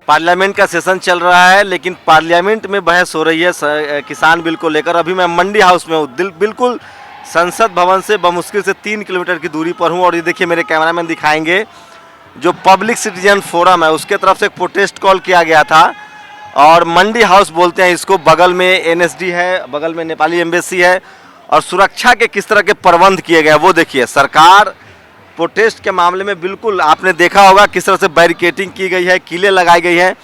Parliament का session चल रहा है, लेकिन पार्लियामेंट में बहस हो रही है किसान बिल को लेकर। अभी मैं मंडी हाउस में हूँ, बिल्कुल संसद भवन से बमुश्किल से 3 किलोमीटर की दूरी पर हूँ। और ये देखिए, मेरे कैमरामैन दिखाएंगे, जो पब्लिक सिटीजन फोरम है उसके तरफ से एक प्रोटेस्ट कॉल किया गया था, और मंडी हाउस बोलते हैं इसको। बगल में एनएसडी है, बगल में नेपाली एम्बेसी है, और सुरक्षा के किस तरह के प्रबंध किए गए वो देखिए। सरकार प्रोटेस्ट के मामले में, बिल्कुल आपने देखा होगा किस तरह से बैरिकेटिंग की गई है, कीलें लगाई गई हैं,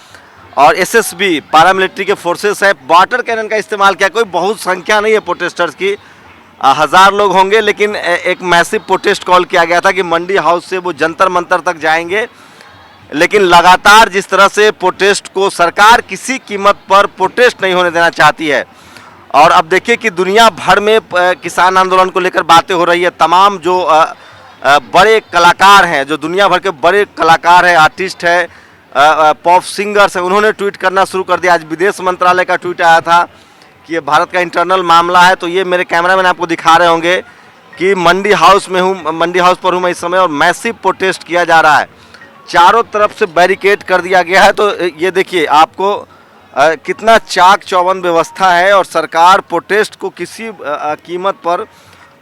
और एसएसबी पैरामिलिट्री के फोर्सेस है, वाटर कैनन का इस्तेमाल किया। कोई बहुत संख्या नहीं है प्रोटेस्टर्स की, 1000 लोग होंगे, लेकिन एक मैसिव प्रोटेस्ट कॉल किया गया था कि मंडी हाउस से वो जंतर मंतर तक जाएंगे। लेकिन लगातार जिस तरह से प्रोटेस्ट को सरकार किसी कीमत पर प्रोटेस्ट नहीं होने देना चाहती है, और अब देखिए कि दुनिया भर में किसान आंदोलन को लेकर बातें हो रही है। तमाम जो बड़े कलाकार हैं, जो दुनिया भर के बड़े कलाकार हैं, आर्टिस्ट हैं, पॉप सिंगर्स हैं, उन्होंने ट्वीट करना शुरू कर दिया। आज विदेश मंत्रालय का ट्वीट आया था कि ये भारत का इंटरनल मामला है। तो ये मेरे कैमरामैन आपको दिखा रहे होंगे कि मंडी हाउस में हूँ, मंडी हाउस पर हूँ मैं इस समय, और मैसिव प्रोटेस्ट किया जा रहा है। चारों तरफ से बैरिकेड कर दिया गया है। तो ये देखिए आपको कितना चाक चौबंद व्यवस्था है, और सरकार प्रोटेस्ट को किसी कीमत पर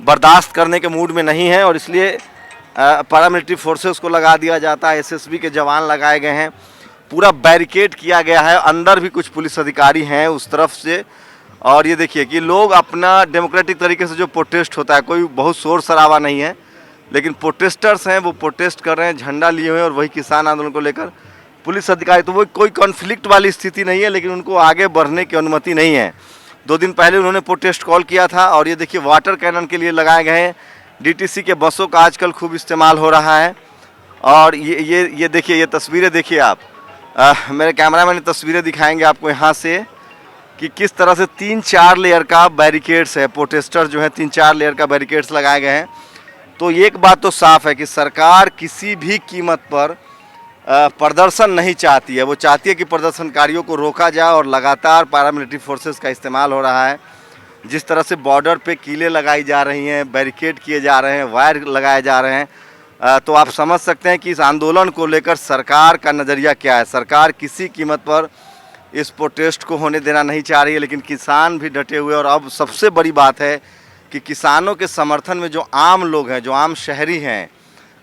बर्दाश्त करने के मूड में नहीं है, और इसलिए पैरामिलिट्री फोर्सेस को लगा दिया जाता है, एसएसबी के जवान लगाए गए हैं, पूरा बैरिकेड किया गया है। अंदर भी कुछ पुलिस अधिकारी हैं उस तरफ से। और ये देखिए कि लोग अपना डेमोक्रेटिक तरीके से जो प्रोटेस्ट होता है, कोई बहुत शोर शराबा नहीं है, लेकिन प्रोटेस्टर्स हैं वो प्रोटेस्ट कर रहे हैं, झंडा लिए हुए हैं, और वही किसान आंदोलन को लेकर पुलिस अधिकारी, तो वो कोई कॉन्फ्लिक्ट वाली स्थिति नहीं है, लेकिन उनको आगे बढ़ने की अनुमति नहीं है। 2 दिन पहले उन्होंने प्रोटेस्ट कॉल किया था। और ये देखिए वाटर कैनन के लिए लगाए गए हैं। डीटीसी के बसों का आजकल खूब इस्तेमाल हो रहा है। और ये देखिए, ये तस्वीरें देखिए आप, मेरे कैमरामैन ने तस्वीरें दिखाएंगे आपको यहाँ से कि किस तरह से 3-4 लेयर का बैरिकेड्स है। प्रोटेस्टर जो है 3-4 लेयर का बैरिकेड्स लगाए गए हैं। तो एक बात तो साफ है कि सरकार किसी भी कीमत पर प्रदर्शन नहीं चाहती है। वो चाहती है कि प्रदर्शनकारियों को रोका जाए, और लगातार पैरामिलिट्री फोर्सेस का इस्तेमाल हो रहा है। जिस तरह से बॉर्डर पे कीलें लगाई जा रही हैं, बैरिकेड किए जा रहे हैं, वायर लगाए जा रहे हैं, तो आप समझ सकते हैं कि इस आंदोलन को लेकर सरकार का नज़रिया क्या है। सरकार किसी कीमत पर इस प्रोटेस्ट को होने देना नहीं चाह रही है, लेकिन किसान भी डटे हुए। और अब सबसे बड़ी बात है कि किसानों के समर्थन में जो आम लोग हैं, जो आम शहरी हैं,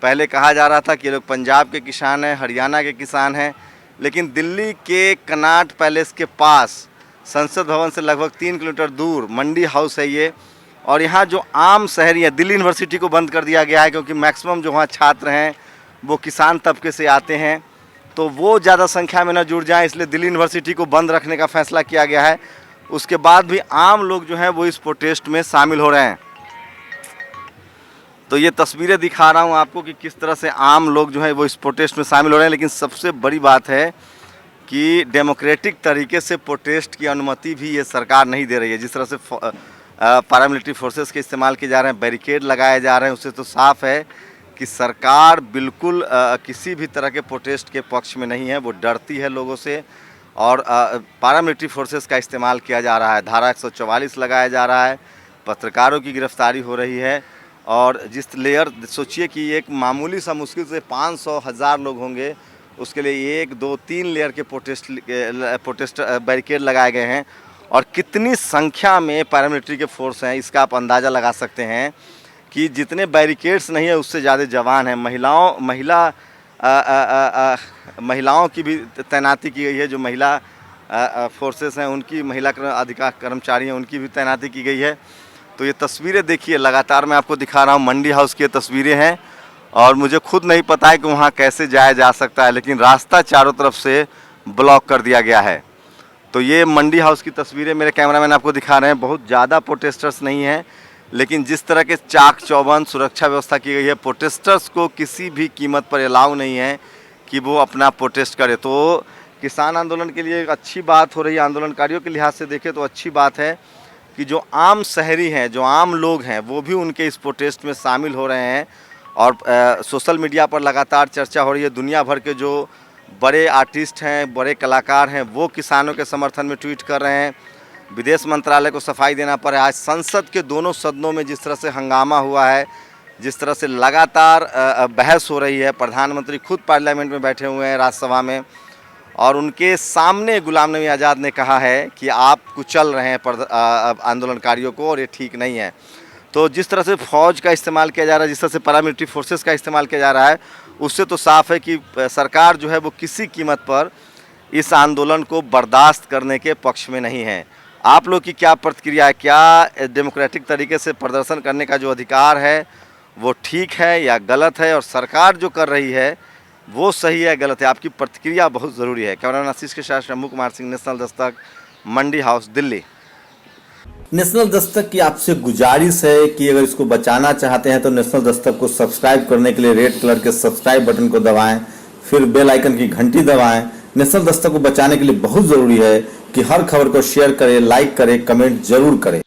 पहले कहा जा रहा था कि लोग पंजाब के किसान हैं, हरियाणा के किसान हैं, लेकिन दिल्ली के कनॉट पैलेस के पास संसद भवन से लगभग 3 किलोमीटर दूर मंडी हाउस है ये। और यहाँ जो आम शहरी हैं, दिल्ली यूनिवर्सिटी को बंद कर दिया गया है, क्योंकि मैक्सिमम जो वहाँ छात्र हैं वो किसान तबके से आते हैं, तो वो ज़्यादा संख्या में न जुड़ जाएं, इसलिए दिल्ली यूनिवर्सिटी को बंद रखने का फैसला किया गया है। उसके बाद भी आम लोग जो हैं वो इस प्रोटेस्ट में शामिल हो रहे हैं। तो ये तस्वीरें दिखा रहा हूँ आपको कि किस तरह से आम लोग जो हैं वो इस प्रोटेस्ट में शामिल हो रहे हैं। लेकिन सबसे बड़ी बात है कि डेमोक्रेटिक तरीके से प्रोटेस्ट की अनुमति भी ये सरकार नहीं दे रही है। जिस तरह से पैरामिलिट्री फोर्सेस के इस्तेमाल किए जा रहे हैं, बैरिकेड लगाए जा रहे हैं, उससे तो साफ है कि सरकार बिल्कुल किसी भी तरह के प्रोटेस्ट के पक्ष में नहीं है। वो डरती है लोगों से, और पैरामिलिट्री फोर्सेस का इस्तेमाल किया जा रहा है। धारा 144 लगाया जा रहा है, पत्रकारों की गिरफ्तारी हो रही है। और जिस लेयर, सोचिए कि एक मामूली सा मुश्किल से 500-1000 लोग होंगे, उसके लिए 1, 2, 3 लेयर के प्रोटेस्ट बैरिकेड लगाए गए हैं। और कितनी संख्या में पैरामिलिट्री के फोर्स हैं, इसका आप अंदाज़ा लगा सकते हैं कि जितने बैरिकेड्स नहीं है उससे ज़्यादा जवान हैं। महिलाओं की भी तैनाती की गई है। जो महिला फोर्सेस हैं उनकी, महिला अधिकार कर्मचारी हैं, उनकी भी तैनाती की गई है। तो ये तस्वीरें देखिए, लगातार मैं आपको दिखा रहा हूँ, मंडी हाउस की तस्वीरें हैं। और मुझे खुद नहीं पता है कि वहाँ कैसे जाया जा सकता है, लेकिन रास्ता चारों तरफ से ब्लॉक कर दिया गया है। तो ये मंडी हाउस की तस्वीरें मेरे कैमरामैन आपको दिखा रहे हैं। बहुत ज़्यादा प्रोटेस्टर्स नहीं हैं, लेकिन जिस तरह के चाक चौबंद सुरक्षा व्यवस्था की गई है, प्रोटेस्टर्स को किसी भी कीमत पर अलाउ नहीं है कि वो अपना प्रोटेस्ट करे। तो किसान आंदोलन के लिए एक अच्छी बात हो रही है। आंदोलनकारियों के लिहाज से देखें तो अच्छी बात है कि जो आम शहरी हैं, जो आम लोग हैं, वो भी उनके इस प्रोटेस्ट में शामिल हो रहे हैं। और सोशल मीडिया पर लगातार चर्चा हो रही है। दुनिया भर के जो बड़े आर्टिस्ट हैं, बड़े कलाकार हैं, वो किसानों के समर्थन में ट्वीट कर रहे हैं। विदेश मंत्रालय को सफाई देना पड़ा। आज संसद के दोनों सदनों में जिस तरह से हंगामा हुआ है, जिस तरह से लगातार बहस हो रही है, प्रधानमंत्री खुद पार्लियामेंट में बैठे हुए हैं, राज्यसभा में, और उनके सामने गुलाम नबी आज़ाद ने कहा है कि आप कुचल रहे हैं आंदोलनकारियों को और ये ठीक नहीं है। तो जिस तरह से फ़ौज का इस्तेमाल किया जा रहा है, जिस तरह से पैरामिलिट्री फोर्सेस का इस्तेमाल किया जा रहा है, उससे तो साफ है कि सरकार जो है वो किसी कीमत पर इस आंदोलन को बर्दाश्त करने के पक्ष में नहीं है। आप लोग की क्या प्रतिक्रिया है? क्या डेमोक्रेटिक तरीके से प्रदर्शन करने का जो अधिकार है वो ठीक है या गलत है, और सरकार जो कर रही है वो सही है गलत है? आपकी प्रतिक्रिया बहुत ज़रूरी है। कैमरामैन आशीष के साथ शंभू कुमार सिंह, नेशनल दस्तक, मंडी हाउस, दिल्ली। नेशनल दस्तक की आपसे गुजारिश है कि अगर इसको बचाना चाहते हैं तो नेशनल दस्तक को सब्सक्राइब करने के लिए रेड कलर के सब्सक्राइब बटन को दबाएं, फिर बेल आइकन की घंटी दबाएं। नेशनल दस्तक को बचाने के लिए बहुत ज़रूरी है कि हर खबर को शेयर करें, लाइक करें, कमेंट जरूर करें।